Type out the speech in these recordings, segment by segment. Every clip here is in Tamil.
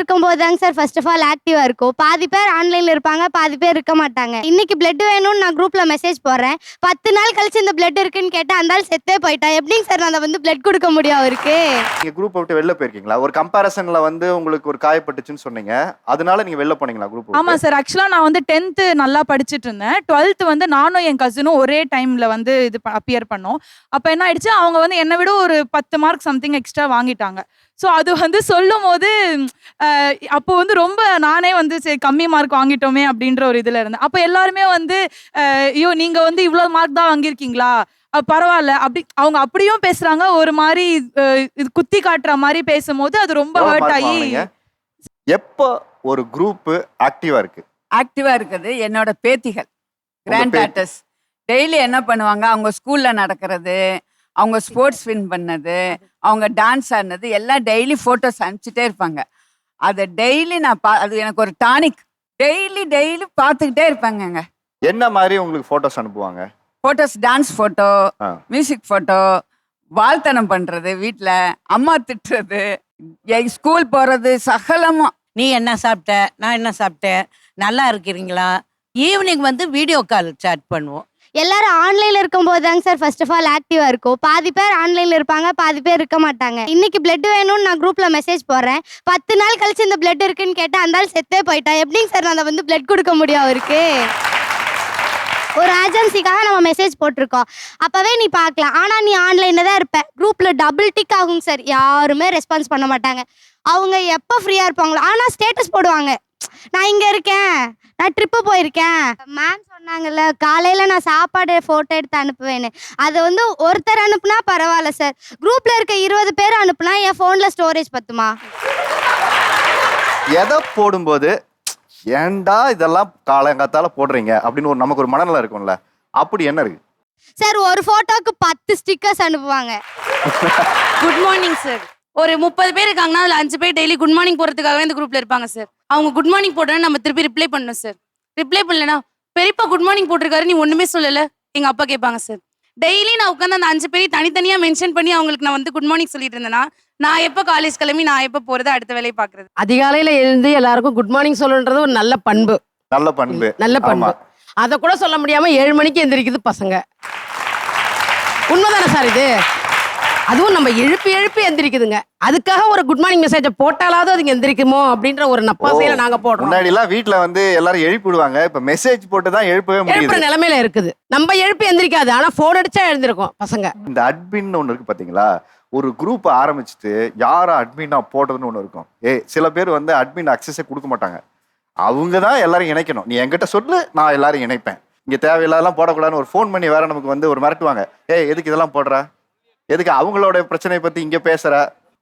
இருக்கும்போது தாங்க சார் ஃபர்ஸ்ட் ஆஃப் ஆல் ஆக்டிவா இருக்கும். பாதி பேர் ஆன்லைன்ல இருப்பாங்க, பாதி பேர் இருக்க மாட்டாங்க. இன்னைக்கு பிளட் வேணும்னு நான் குரூப்ல மெசேஜ் போடுறேன். 10 நாள் கழிச்சு இந்த பிளட் இருக்குன்னு கேட்டா அந்த ஆள் செத்தே போயிட்டா. எப்படிங்க சார் நான் வந்து பிளட் கொடுக்க முடியும் அவருக்கு? நீங்க குரூப் விட்டு வெளில போயிருக்கீங்களா? ஒரு கம்பேரிசன்ல வந்து உங்களுக்கு ஒரு காயப்பட்டுச்சுன்னு சொன்னீங்க. அதனால நீங்க வெளில போனீங்களா குரூப்? ஆமா சார். ஆக்சுவலா நான் வந்து 10th நல்லா படிச்சுட்டு இருந்தேன். 12th வந்து நானும் என் கசினும் ஒரே டைம்ல வந்து இது அப்பியர் பண்ணோம். அப்ப என்ன ஆயிடுச்சு, அவங்க வந்து என்னை விட ஒரு 10 மார்க் சம்திங் எக்ஸ்ட்ரா வாங்கிட்டாங்க. ஸோ அது வந்து சொல்லும்போது அப்போ வந்து ரொம்ப நானே வந்து சரி கம்மி மார்க் வாங்கிட்டோமே அப்படின்ற ஒரு இதுல இருந்தேன். அப்போ எல்லாருமே வந்து ஐயோ நீங்க வந்து இவ்வளோ மார்க் தான் வாங்கியிருக்கீங்களா, பரவாயில்ல அப்படி அவங்க அப்படியும் பேசுறாங்க. ஒரு மாதிரி இது குத்தி காட்டுற மாதிரி பேசும்போது அது ரொம்ப ஹர்ட் ஆகி. எப்போ ஒரு குரூப் ஆக்டிவா இருக்கு? ஆக்டிவா இருக்குது என்னோட பேத்திகள், கிராண்ட் டாட்டர்ஸ். டெய்லி என்ன பண்ணுவாங்க, அவங்க ஸ்கூல்ல நடக்கிறது, அவங்க ஸ்போர்ட்ஸ் வின் பண்ணது, அவங்க டான்ஸ் ஆடினது எல்லாம் டெய்லி ஃபோட்டோஸ் அனுப்பிச்சிட்டே இருப்பாங்க. அதை டெய்லி நான் அது எனக்கு ஒரு டானிக். டெய்லி பார்த்துக்கிட்டே இருப்பாங்கங்க. என்ன மாதிரி உங்களுக்கு ஃபோட்டோஸ் அனுப்புவாங்க? Photos, dance photo, music photo, வாழ்த்தனம் பண்ணுறது, வீட்டில் அம்மா திட்டுறது, ஸ்கூல் போகிறது, சகலமும். நீ என்ன சாப்பிட்ட, நான் என்ன சாப்பிட்டேன், நல்லா இருக்கிறீங்களா. ஈவினிங் வந்து வீடியோ கால் சாட் பண்ணுவோம். எல்லாரும் ஆன்லைன்ல இருக்கும்போது தாங்க சார் ஃபர்ஸ்ட் ஆஃப் ஆல் ஆக்டிவா இருக்கும். பாதி பேர் ஆன்லைன்ல இருப்பாங்க, பாதி பேர் இருக்க மாட்டாங்க. இன்னைக்கு பிளட் வேணும்னு நான் குரூப்ல மெசேஜ் போடுறேன். 10 நாள் கழிச்சு இந்த பிளட் இருக்குன்னு கேட்டா அந்த ஆள் செத்தே போயிட்டா. எப்படிங்க சார் நான் வந்து பிளட் கொடுக்க முடியும் அவருக்கு? ஒரு ஏஜென்சிக்காக நம்ம மெசேஜ் போட்டிருக்கோம். அப்பவே நீ பார்க்கலாம். ஆனா நீ ஆன்லைன்ல தான் இருப்ப. குரூப்ல டபுள் டிக் ஆகுங்க சார். யாருமே ரெஸ்பான்ஸ் பண்ண மாட்டாங்க. அவங்க எப்போ ஃப்ரீயா இருப்பாங்களோ ஆனா ஸ்டேட்டஸ் போடுவாங்க, நான் இங்க இருக்கேன், நான் ட்ரிப்பு போயிருக்கேன். மேம் சொன்னாங்கல்ல காலையில நான் சாப்பாடு போட்டோ எடுத்து அனுப்புவேன்னு. அது வந்து ஒருத்தர் அனுப்புனா பரவாயில்ல சார். குரூப்ல இருக்க 20 பேர் அனுப்புனா என் போன்ல ஸ்டோரேஜ் பத்துமா? எதை போடும்போது ஏன்டா இதெல்லாம் காலங்காத்தால போடுறீங்க அப்படின்னு ஒரு நமக்கு ஒரு மனநிலை இருக்கும்ல, அப்படி என்ன இருக்கு சார்? ஒரு போட்டோக்கு 10 ஸ்டிக்கர்ஸ் அனுப்புவாங்க. Good morning sir. ஒரு 30 பேர் இருக்காங்கன்னா அதில் 5 பேர் டெய்லி குட் மார்னிங் போடுறதுக்காகவே இந்த குரூப்ல இருப்பாங்க சார். அவங்க குட் மார்னிங் போட்டோன்னா நம்ம திருப்பி ரிப்ளை பண்ணணும் சார். ரிப்ளை பண்ணலன்னா பெரியப்பா குட் மார்னிங் போட்டிருக்காரு நீ ஒண்ணுமே சொல்லல, எங்க அப்பா கேட்பாங்க சார். டெய்லி நான் உட்காந்து அந்த 5 பேரையும் தனித்தனியா மென்ஷன் பண்ணி அவங்களுக்கு நான் வந்து குட் மார்னிங் சொல்லிட்டு இருந்தேன்னா நான் எப்போ காலேஜ் கிளம்பி நான் எப்போ போறது, அடுத்த வேலையை பாக்குறது. அதிகாலையில எழுந்து எல்லாருக்கும் குட் மார்னிங் சொல்லணுன்றது ஒரு நல்ல பண்பு. நல்ல பண்பு. நல்ல பண்பு. அதை கூட சொல்ல முடியாம 7 மணிக்கு எந்திரிக்குது பசங்க. உண்மைதானே சார் இது? அதுவும் நம்ம எழுப்பி எந்திரிக்குதுங்க. அதுக்காக ஒரு குட் மார்னிங் மெசேஜ் போட்டாலாவது அதுங்க எந்திரிக்குமோ அப்படின்ற ஒரு நப்பாசையில நாங்க போடுறோம். முன்னாடி எல்லாம் வீட்டுல வந்து எல்லாரும் எழுப்பி விடுவாங்க. இப்ப மெசேஜ் போட்டு தான் எழுப்பவே முடியும். எழுப்புற நிலைமையில இருக்குது. நம்ம எழுப்பி எந்திரிக்காது, ஆனா போன் அடிச்சா எழுந்திருக்கும் பசங்க. இந்த அட்மின் ஒண்ணு இருக்கு பாத்தீங்களா? ஒரு குரூப் ஆரம்பிச்சுட்டு யாரா அட்மினா போடுறதுன்னு ஒண்ணு இருக்கும். சில பேர் வந்து அட்மின் அக்சஸே கொடுக்க மாட்டாங்க. அவங்க தான் எல்லாரும் இணைக்கணும். நீ என்கிட்ட சொல்லு, நான் எல்லாரும் இணைப்பேன். இங்க தேவையில்லாதெல்லாம் போடக்கூடாதுன்னு ஒரு ஃபோன் பண்ணி வேற நமக்கு வந்து ஒரு மிரட்டுவாங்க. எதுக்கு இதெல்லாம் போடுற, எதுக்கு அவங்களோட பிரச்சனையை பத்தி இங்க பேசுற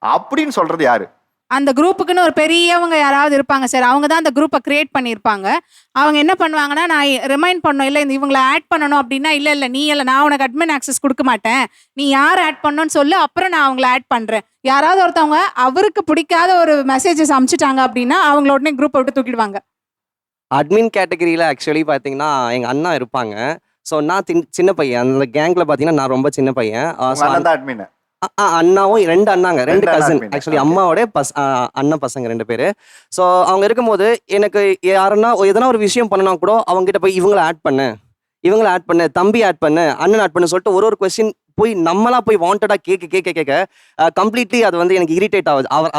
அப்படின்னு சொல்றது யாரு? அந்த குரூப்புக்குன்னு ஒரு பெரியவங்க யாராவது இருப்பாங்க சார். அவங்க தான் அந்த குரூப்பை கிரியேட் பண்ணியிருப்பாங்க. அவங்க என்ன பண்ணுவாங்கன்னா, நான் ரிமைண்ட் பண்ணணும், இல்லை இந்த இவங்களை ஆட் பண்ணணும் அப்படின்னா, இல்லை நீ இல்லை, நான் உனக்கு அட்மின் ஆக்சஸ் கொடுக்க மாட்டேன், நீ யார் ஆட் பண்ணணும்னு சொல்லு, அப்புறம் நான் அவங்கள ஆட் பண்ணுறேன். யாராவது ஒருத்தவங்க அவருக்கு பிடிக்காத ஒரு மெசேஜஸ் அனுப்பிச்சிட்டாங்க அப்படின்னா அவங்கள உடனே குரூப்பை விட்டு தூக்கிடுவாங்க. அட்மின் கேட்டகரியில் ஆக்சுவலி பார்த்தீங்கன்னா எங்கள் அண்ணா இருப்பாங்க. ஸோ நான் சின்ன பையன். அந்த கேங்கில் பார்த்தீங்கன்னா நான் ரொம்ப சின்ன பையன். அண்ணாவும் 2 அண்ணாங்க, 2 கசின். ஆக்சுவலி அம்மாவோட அண்ணன் பசங்க 2 பேர். ஸோ அவங்க இருக்கும்போது எனக்கு யாருன்னா எதனா ஒரு விஷயம் பண்ணனா கூட அவங்க கிட்ட போய் இவங்களை ஆட் பண்ணு, தம்பி ஆட் பண்ணு, அண்ணன் ஆட் பண்ணு சொல்லிட்டு ஒரு கொஸ்டின் போய் நம்மளா போய் வாண்டடா கேட்க கம்ப்ளீட்லி அது வந்து எனக்கு இரிட்டேட்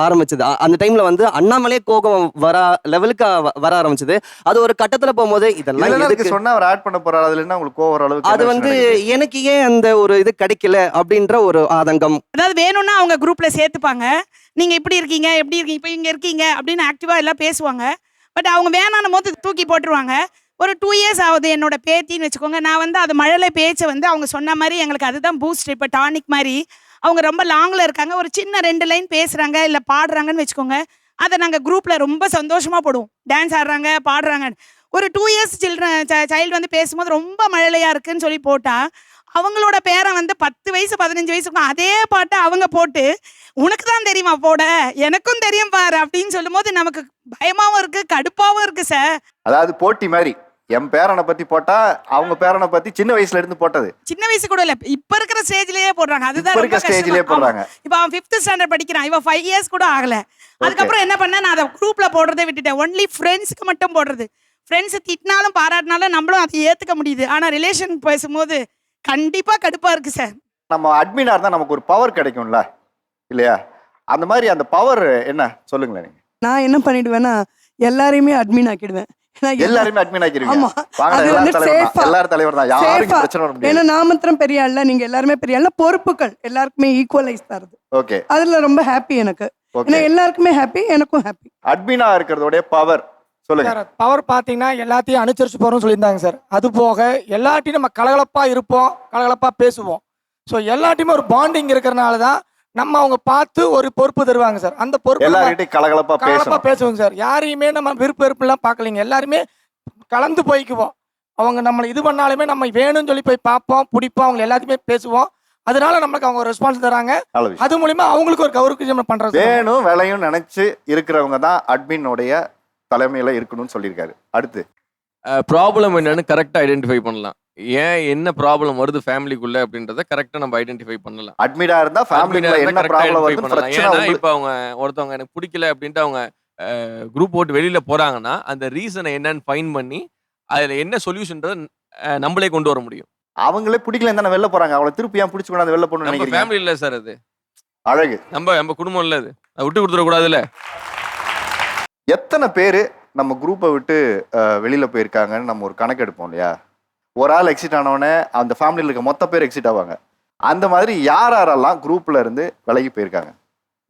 ஆரம்பிச்சது. அந்த டைம்ல வந்து அண்ணாமலே கோபம் வர லெவலுக்கு வர ஆரம்பிச்சது. அது ஒரு கட்டத்துல போகும்போது இதெல்லாம் சொன்னா அவர் ஆட் பண்ண போறாரு, அதுல என்ன உங்களுக்கு கோவம் வர அளவுக்கு அது வந்து எனக்கு ஏன் அந்த ஒரு இது கிடைக்கல அப்படின்ற ஒரு ஆதங்கம். அதாவது வேணும்னா அவங்க குரூப்ல சேர்த்துப்பாங்க. நீங்க இப்படி இருக்கீங்க, எப்படி இருக்கீங்க, இப்போ இங்க இருக்கீங்க அப்படின்னு ஆக்டிவா எல்லாம் பேசுவாங்க. பட் அவங்க வேணாம் போது தூக்கி போட்டுருவாங்க. ஒரு 2 இயர்ஸ் ஆகுது என்னோட பேத்தின்னு வச்சுக்கோங்க. நான் வந்து அது மழலை பேச்சை வந்து அவங்க சொன்ன மாதிரி எங்களுக்கு அதுதான் பூஸ்ட். இப்போ டானிக் மாதிரி அவங்க ரொம்ப லாங்கில் இருக்காங்க, ஒரு சின்ன 2 லைன் பேசுகிறாங்க இல்லை பாடுறாங்கன்னு வச்சுக்கோங்க, அதை நாங்கள் குரூப்பில் ரொம்ப சந்தோஷமாக போடுவோம். டான்ஸ் ஆடுறாங்க, பாடுறாங்க. ஒரு 2 இயர்ஸ் சைல்டு வந்து பேசும்போது ரொம்ப மழலையாக இருக்குன்னு சொல்லி போட்டால் அவங்களோட பேரை வந்து 10 வயசு 15 வயசுக்கும் அதே பாட்டை அவங்க போட்டு உனக்கு தான் தெரியுமா போட, எனக்கும் தெரியும் பாரு அப்படின்னு சொல்லும் போது நமக்கு பயமாவும் இருக்கு, கடுப்பாவும் இருக்கு சார். அதாவது போட்டி மாதிரி என் பேரனை பத்தி போட்டா அவங்க பேரனை பத்தி சின்ன வயசுல இருந்து போட்டது, சின்ன வயசு கூட இல்ல, இப்ப இருக்கிற ஸ்டேஜ்லயே போடுறாங்க. அதுதான் ரொம்ப ஸ்டேஜ்லயே போடுறாங்க. இப்ப அவன் 5th ஸ்டாண்டர்ட் படிக்கிறான், இவன் 5 இயர்ஸ் கூட ஆகல. அதுக்கப்புறம் என்ன பண்ணேன், நான் அதை குரூப்ல போடுறதை விட்டுட்டேன். ஒன்லி ஃப்ரெண்ட்ஸ்க்கு மட்டும் போடுறது. ஃப்ரெண்ட்ஸ் திட்டினாலும் பாராட்டினாலும் நம்மளும் அதை ஏத்துக்க முடியுது. ஆனா ரிலேஷன் பேசும்போது கண்டிப்பா கடுப்பா இருக்கு சார். நம்ம அட்மினா இருந்தா நமக்கு ஒரு பவர் கிடைக்கும்ல இல்லையா? அந்த மாதிரி அந்த பவர் என்ன சொல்லுங்களேன் நீங்க. நான் என்ன பண்ணிடுவேன்னா எல்லாரையுமே அட்மின் ஆக்கிடுவேன். எல்லாருமே அட்மின் ஆக்கிடுவீங்க. ஆமா. வாங்க, அது எல்லாரும் வந்து தலைவர் தான். safe-ஆ. எல்லாரும் தலைவர் தான். யாருக்கும் பிரச்சனை வர முடியாது. ஏன்னா நான் மாத்திரம் பெரிய ஆள், நீங்க எல்லாருமே பெரிய ஆள். பொறுப்புகள் எல்லாருக்குமே ஈக்குவலைஸ் தருது. ஓகே. அதுல ரொம்ப ஹாப்பி எனக்கு. ஏன்னா எல்லாருக்குமே ஹாப்பி, எனக்கும் ஹாப்பி. அட்மினா இருக்கிறதோட பவர் சொல்லுங்க. சார் பவர் பார்த்தீங்கன்னா எல்லாத்தையும் அனுசரிச்சு போகிறோம்னு சொல்லியிருந்தாங்க சார். அது போக எல்லாட்டையும் நம்ம கலகலப்பாக இருப்போம், கலகலப்பாக பேசுவோம். ஸோ எல்லாத்தையுமே ஒரு பாண்டிங் இருக்கிறனால தான் நம்ம அவங்க பார்த்து ஒரு பொறுப்பு தருவாங்க சார். அந்த பொறுப்பு எல்லார்கிட்டையும் கலகலப்பா பேசுவோம் சார். யாரையுமே நம்ம விருப்ப வெறுப்புலாம் பார்க்கலைங்க. எல்லாருமே கலந்து போய்க்குவோம். அவங்க நம்மளை இது பண்ணாலுமே நம்ம வேணும்னு சொல்லி போய் பார்ப்போம், பிடிப்போம், அவங்க எல்லாத்தையுமே பேசுவோம். அதனால நம்மளுக்கு அவங்க ரெஸ்பான்ஸ் தராங்க. அது மூலியமா அவங்களுக்கு ஒரு கௌரவம் பண்றது. வேணும் வேலையும் நினைச்சு இருக்கிறவங்க தான் அட்மினோடைய தலைமையில இருக்கணும்னு சொல்லியிருக்காரு. அடுத்து ப்ராப்ளம் என்னன்னு கரெக்டாக ஐடென்டிஃபை பண்ணலாம். ஏன் என்ன ப்ராப்ளம் வருது ஃபேமிலிக்குள்ள அப்படின்றத கரெக்டாக நம்ம ஐடென்டிஃபை பண்ணலாம். அட்மினா இருந்தா ஃபேமிலில என்ன ப்ராப்ளம் வருது பிரச்சனை. ஏன்னா இப்போ அவங்க ஒருத்தவங்க எனக்கு பிடிக்கல அப்படின்ட்டு அவங்க குரூப் போட்டு வெளியில போறாங்கன்னா அந்த ரீசனை என்னன்னு ஃபைன் பண்ணி அதுல என்ன சொல்யூஷன்றதை நம்மளே கொண்டு வர முடியும். அவங்களே பிடிக்கல தானே வெளில போறாங்க. அவங்கள திருப்பி ஏன் பிடிச்சு கொண்டு வெளில போகணும்னு நம்ம நினைக்கிறீங்க? ஃபேமிலி இல்லை சார், அது அழகு. நம்ம குடும்பம் இல்லை, அது விட்டு கொடுத்துட கூடாதுல்ல. எத்தனை பேர் நம்ம குரூப்பை விட்டு வெளியில போயிருக்காங்கன்னு நம்ம ஒரு கணக்கு எடுப்போம் இல்லையா? ஒரு ஆள் எக்ஸிட் ஆனவொடனே அந்த ஃபேமிலியில் இருக்க மொத்த பேர் எக்ஸிட் ஆவாங்க. அந்த மாதிரி யாரெல்லாம் குரூப்ல இருந்து விலகி போயிருக்காங்க?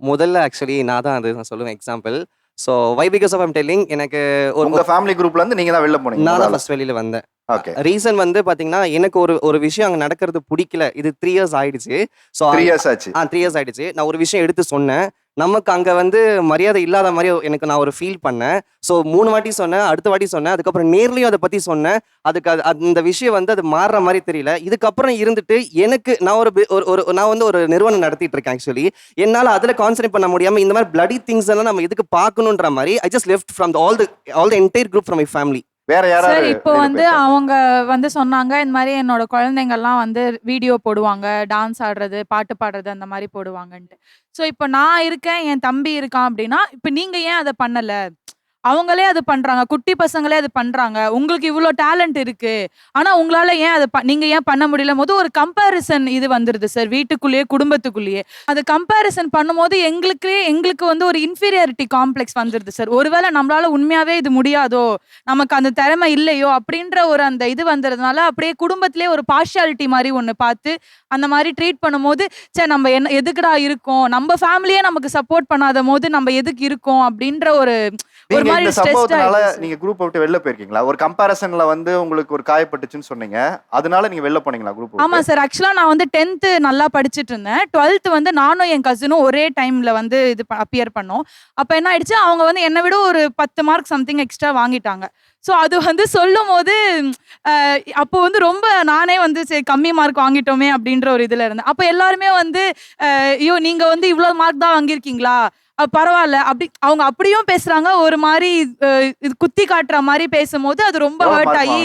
முதல்ல ஆக்சுவலி நான் தான் அது நான் சொல்லுவேன் example. So why because of I'm telling, எனக்கு உங்க ஃபேமிலி குரூப்ல இருந்து நீங்க தான் வெளில போனீங்க. நான் தான் ஃபர்ஸ்ட் வெளியில வந்தேன். ஓகே. ரீசன் வந்து பாத்தீங்கன்னா எனக்கு ஒரு விஷயம் அங்க நடக்கிறது பிடிக்கல. இது 3 years ஆயிடுச்சு. ஸோ 3 years ஆச்சு. 3 years ஆயிடுச்சு. நான் ஒரு விஷயம் எடுத்து சொன்னேன், நமக்கு அங்க வந்து மரியாதை இல்லாத மாதிரி எனக்கு நான் ஒரு ஃபீல் பண்ணேன். ஸோ 3 வாட்டி சொன்னேன், அடுத்த வாட்டி சொன்னேன், அதுக்கப்புறம் நேர்லயும் அதை பத்தி சொன்னேன். அதுக்கு அந்த விஷயம் வந்து அது மாறுற மாதிரி தெரியல. இதுக்கப்புறம் இருந்துட்டு எனக்கு நான் வந்து ஒரு நிறுவனம் நடத்திட்டு இருக்கேன். ஆக்சுவலி என்னால அதுல கான்சென்ட்ரேட் பண்ண முடியாம இந்த மாதிரி பிளடி திங்ஸ் எல்லாம் நம்ம எதுக்கு பார்க்கணுன்ற மாதிரி I just left from all the entire group from my family. வேற யாராவது சார் இப்போ வந்து அவங்க வந்து சொன்னாங்க இந்த மாதிரி என்னோட குழந்தைங்கள்லாம் வந்து வீடியோ போடுவாங்க, டான்ஸ் ஆடுறது, பாட்டு பாடுறது அந்த மாதிரி போடுவாங்கன்ட்டு. ஸோ இப்போ நான் இருக்கேன், என் தம்பி இருக்கான் அப்படின்னா இப்போ நீங்க ஏன் அதை பண்ணல? அவங்களே அது பண்றாங்க, குட்டி பசங்களே அது பண்றாங்க. உங்களுக்கு இவ்வளோ டேலண்ட் இருக்கு, ஆனா உங்களால ஏன் அதை நீங்க ஏன் பண்ண முடியல போது ஒரு கம்பேரிசன் இது வந்துருது சார். வீட்டுக்குள்ளேயே குடும்பத்துக்குள்ளேயே அது கம்பேரிசன் பண்ணும்போது எங்களுக்கு வந்து ஒரு இன்ஃபீரியாரிட்டி காம்ப்ளெக்ஸ் வந்துருது சார். ஒருவேளை நம்மளால உண்மையாவே இது முடியாதோ, நமக்கு அந்த திறமை இல்லையோ அப்படின்ற ஒரு அந்த இது வந்ததுனால அப்படியே குடும்பத்திலே ஒரு பார்ஷியாலிட்டி மாதிரி ஒன்று பார்த்து அந்த மாதிரி ட்ரீட் பண்ணும்போது சரி நம்ம என்ன எதுக்குடா இருக்கோம், நம்ம ஃபேமிலியே நமக்கு சப்போர்ட் பண்ணாத போது நம்ம எதுக்கு இருக்கோம் அப்படின்ற ஒரு இந்த சம்பவத்தினால நீங்க குரூப் விட்டு வெளில போயிருக்கீங்களா? ஒரு கம்பேரிசன்ல வந்து உங்களுக்கு ஒரு காயப்பட்டுச்சுன்னு சொன்னீங்க, அதனால நீங்க வெளில போனீங்களா குரூப்? ஆமா சார். ஆக்சுவலா நான் வந்து 10th நல்லா படிச்சுட்டு இருந்தேன். 12th வந்து நானும் என் கசினும் ஒரே டைம்ல வந்து இது அப்பியர் பண்ணோம். அப்ப என்ன ஆயிடுச்சு, அவங்க வந்து என்னை விட ஒரு 10 மார்க் சம்திங் எக்ஸ்ட்ரா வாங்கிட்டாங்க. ஸோ அது வந்து சொல்லும் போது அப்போ வந்து ரொம்ப நானே வந்து சரி கம்மி மார்க் வாங்கிட்டோமே அப்படின்ற ஒரு இதுல இருந்தேன். அப்போ எல்லாருமே வந்து ஐயோ நீங்க வந்து இவ்வளவு மார்க் தான் வாங்கியிருக்கீங்களா, பரவாயில்ல அப்படி அவங்க அப்படியும் பேசுறாங்க. ஒரு மாதிரி இது குத்தி காட்டுற மாதிரி பேசும்போது அது ரொம்ப ஹர்ட் ஆகி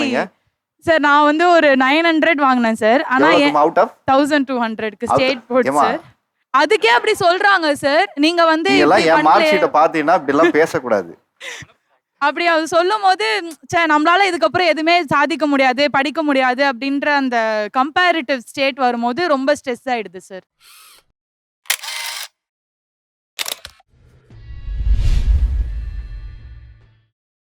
சார் நான் வந்து ஒரு 900 வாங்கினேன் சார். ஆனா 1200க்கு ஸ்டேட் போர்ட் சார். அதுக்கே அப்படி சொல்றாங்க சார். நீங்க வந்து மார்க் ஷீட்டை பாத்தீங்கன்னா இப்படிலாம் பேசக்கூடாது. அப்படி அது சொல்லும் போது நம்மளால இதுக்கப்புறம் எதுவுமே சாதிக்க முடியாது, படிக்க முடியாது அப்படின்ற அந்த கம்பேரிட்டிவ் ஸ்டேட் வரும்போது ரொம்ப ஸ்ட்ரெஸ் ஆயிடுது சார்.